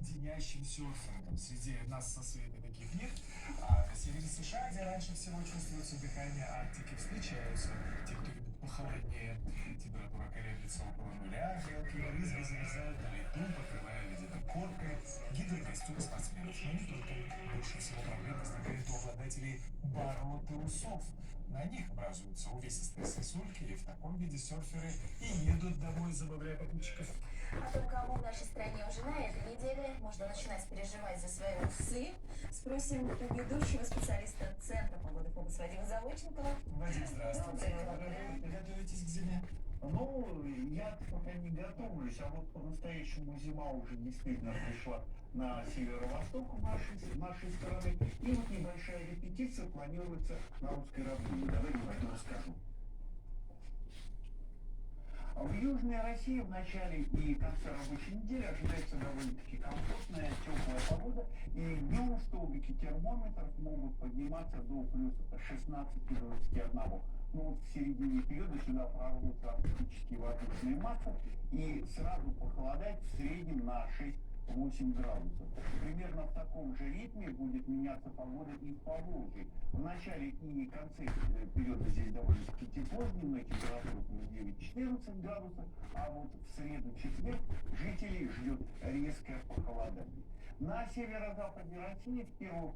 леденящим серфингом. Среди нас со Светой таких нет. А на севере США, где раньше всего чувствуется дыхание Арктики, встречаются те, кто любит похолоднее. Температура колеблется около нуля, мелкие брызги залезают на льду, покрывая ледяной коркой. Гидрокостюмы спортсменов, но не только. Больше всего проблем возникает у обладателей бород и усов. На них образуются увесистые сосульки, и в таком виде серферы и едут домой, забавляя попутчиков. О том, кому в нашей стране уже на этой неделе можно начинать переживать за свои усы, спросим у ведущего специалиста Центра погоды ФОБОС Вадима Завойченкова. Вадим, здравствуйте. Вы готовитесь к зиме? Ну, я пока не готовлюсь, а вот по-настоящему зима уже действительно пришла на северо-восток нашей страны. И вот небольшая репетиция планируется на русской равнине. Давайте я расскажу. В Южной России в начале и конце рабочей недели ожидается довольно-таки комфортная, теплая погода. И днем столбики термометров могут подниматься до плюс 16-21. Ну вот в середине периода сюда прорвутся арктические воздушные массы и сразу похолодает в среднем на 6-8 градусов. Примерно в таком же ритме будет меняться погода и в Поволжье. В начале и конце периода здесь довольно-таки тепло, дневной температура плюс 9-14 градусов, а вот в среду-четверг жителей ждет резкое похолодание. На северо-западе России в первую